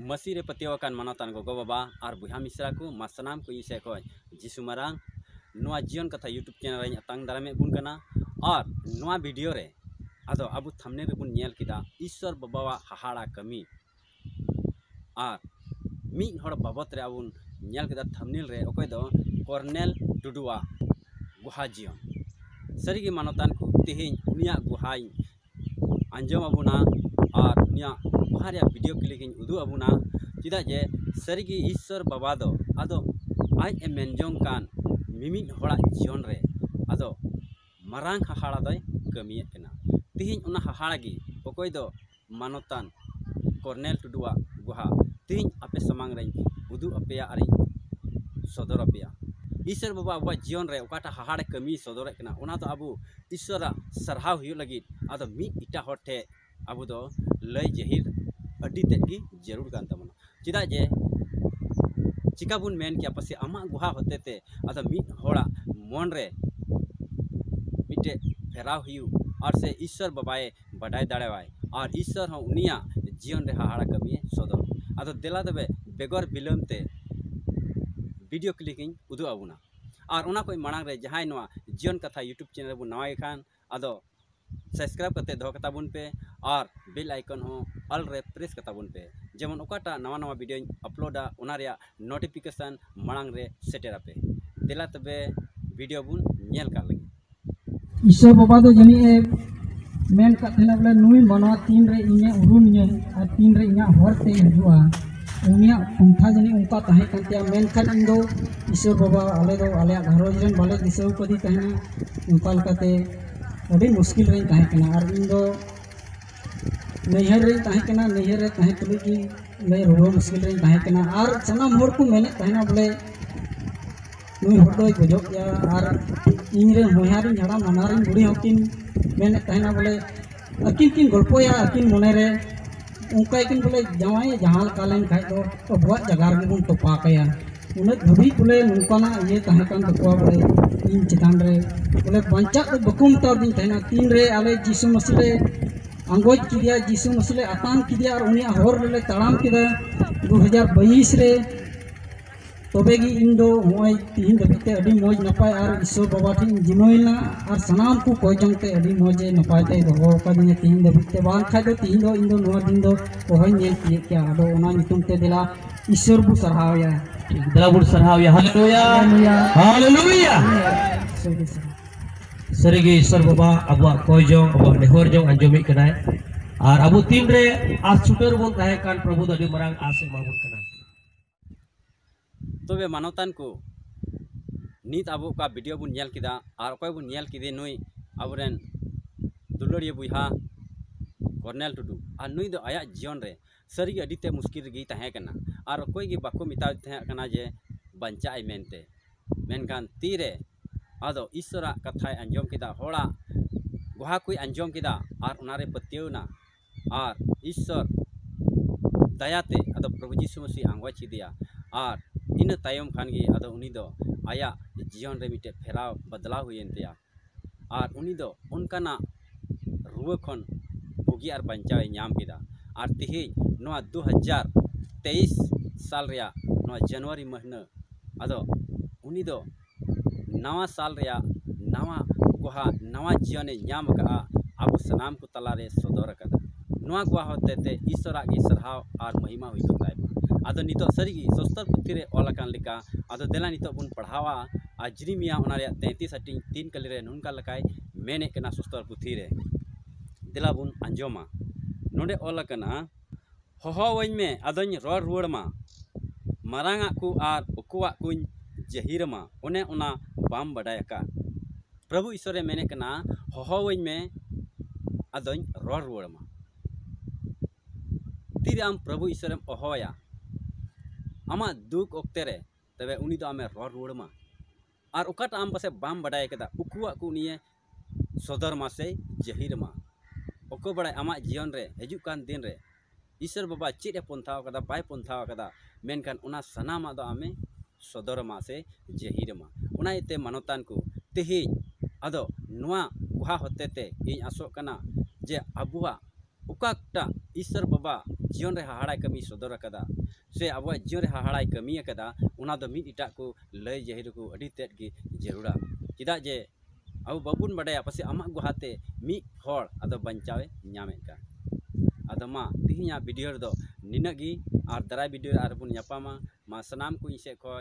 मसीरे पतियावाकान मानतान गोगो बाबा और बुहा मिश्रा को मासनाम को इसे को जिसु मारांग नोआ जीवन कथा यूट्यूब चैनल रे अतांग दारामे बुन कना और नोआ वीडियो रे आदो अबु थंबनेल रे बुन नेल किदा ईश्वर बाबावा हाहाड़ा कमी और मिद हड़ बाबत रे अबुन नेल किदा थंबनेल रे ओकय दो कर्नेल टुडुआ गुहा जीवन सरीगे मानतान को तेहें उनिया गुहाई आंजम अबुना और उनिया गुहा रे वीडियो क्लिकिंग उदु अबुना चिदा जे सरीगे ईश्वर बाबा दो आदो आज मेनजोंग कान मिमिद हड़ा जीवन रे आदो मारांग हाहाड़ा दय कमिये कना तेहें उना हाहाड़ा गी ओकय दो मानतान कर्नेल टुडुआ गुहा तेहें आपे समांग रे उदु अपेया आरि सदर अपेया ईश्वर बाबा अब जीवन रे ओकाटा हाहाड़े कमी सदर कना ओना तो अबु ईश्वर सरहाव हुई लगी आदो मिद इटा हटे अबु दो लय जहिर अड्डी तेगी जरूर कान तमना चिदा जे चिका बुन मेन किया पसे अमा गुहा होते ते आदो मिद होड़ा मन रे मिटे फेराव हुई और से ईश्वर बाबाए बडाय दाड़ेवाय और ईश्वर हो उनिया जीवन रे हाहाड़ा कमी सदर आदो देला दबे बेगर बिलम ते वीडियो क्लिकिंग उदु अबुना और उना कोई मांग रे जहां नवा जीवन कथा यूट्यूब चैनल बु नवाय खान आदो सब्सक्राइब करते दो कता बुन पे और बेल आइकन हो ऑल रे प्रेस कता बुन पे जेमन ओकाटा नवा नवा वीडियो अपलोडा उना रे नोटिफिकेशन मांग रे सेटेर पे देला तबे वीडियो बुन नेल का लगी ईश्वर बाबा दो जनी मेन का थेना बोले नुई मानवा तीन रे इने उरुम ने और तीन रे इना हरते हिजुआ उनिया पंथा जनी उनका तहे कंतिया मेन खान इंदो ईश्वर बाबा आले दो आले घरोज रन बाले दिसौ कदी तहना उनका लकाते अभी मुश्किल रे तहे कना और इंदो नैहर रे तहे कना नैहर रे तहे तुली की ले रुवा मुश्किल रे तहे कना और सनाम होड़ को मेने तहना बोले नुई होड़ दो गजोक या और इन रे मोहारी झड़ा मनारी बुढ़ी हकिन मेने तहना बोले अकिन किन गल्पो या अकिन मोने रे उनका एक बोले जवाई जहां कालेन खाई दो अबुआ जगार में बुन टोपा कया उन्हें धुबी बोले नुकाना ये तहे कान तकुआ बोले इन चितान रे बोले बंचा तो बकुम तार दिन तहना तीन रे आले जीसु मसीह रे अंगोज किदिया जीसु मसीह रे आतान किदिया और उनिया होर ले ताड़ाम किदा 2022 रे तबेगी इन दो होय तीन दबिते अडी मौज नपाय और ईश्वर बाबा ठिन जिमोइना और सनाम को कोय जंगते अडी मौजे नपाय ते दो का दिन तीन दबिते बान खाय दो तीन दो इन दो नोर दिन दो होय नेल किए क्या आदो ओना नितुम ते दिला ईश्वर बु सरहावया दिला बु सरहावया हालेलुया हालेलुया सरीगे ईश्वर बाबा अबुआ कोय जो अबुआ नेहर जो अंजमी कनाय और अबु तीन रे आस छुटर बोन ताहे कान प्रभु दो अडी मरांग आसे माबुन कना तबे मानवतान को नीत अब का वीडियो बुन नेल किदा और ओकय बुन नेल किदे नुई अबरेन दुलड़िया बुहा कर्नेल टुडू और नुई दो आया जीवन रे सरी अडीते मुश्किल गी तहे कना और ओकय गी बाको मिता तहे कना जे बंचाई मेनते मेनकान तीरे आदो ईश्वरा कथाय अंजम किदा होड़ा गुहा कोई अंजम किदा और उनारे पतियौना और ईश्वर दयाते आदो प्रभु यीशु मसीह आंगवा छिदिया और इन तायम खान गे आदो उनी दो आया जीवन रे मिटे फेराव बदलाव हुई एनतिया और उनी दो उनकाना रुआ खन बुगी और बंचावे नाम किदा और तिही नोआ 2023 साल रिया नोआ जनवरी महीना आदो उनी दो नवा साल रिया नवा गुहा नवा जीवन नाम का अब सनाम को तलारे सदर कदा नोआ गुहा होते ते ईश्वरा की सरहाव और महिमा हुई होता है आदो नितो सरीगी सस्तर पुथी रे ओलाकान लिका आदो देला नितो बुन पढ़ावा आ जिरिमिया ओना रे 33 अटिंग 3 कली रे नुनका लकाय मेने कना सस्तर पुथी रे देला बुन अंजोमा नोडे ओलाकना होहोवኝ में आदोኝ रोड रुवाड़ मा मारांगा को आर उकुवा कुñ जहिर मा ओने ओना बाम बडाय का प्रभु ईश्वरे मेने कना होहोवኝ में आदोኝ रोड रुवाड़ मा तीरे आम प्रभु ईश्वरम ओहोया आमा दुख ओक्ते रे तबे उनी तो आमे रोड रुवाड़ मा और ओकाटा आम पासे बाम बडाय कदा उकुवा को निये सदर मा से जहिर मा ओको बडाय आमा जीवन रे हजु कान दिन रे ईश्वर बाबा चेद पंथाव कदा बाय पंथाव कदा मेनकान उना सनामा दो आमे सदर मा से जहिर मा उना इते मानतान को तेही आदो नुआ गुहा होते ते इन आसो कना जे अबुआ उकाकटा ईश्वर बाबा जीवन रे हाहाड़ा कमी सदर कदा से अब जीवन रे हाहाड़ा कमी कदा उना दो मिद इटा को लय जहिर को अड़ी तेद की जरूरा चिदा जे अब बाबुन बड़ाया पासे आमा गुहाते मी हर अदो बंचावे ᱧᱟᱢᱮᱫ ᱠᱟᱱ अदो मा तिहिया वीडियो दो निनगी और दराय वीडियो आर बुन ᱧᱟᱯᱟᱢᱟ मा सनाम को इसे खो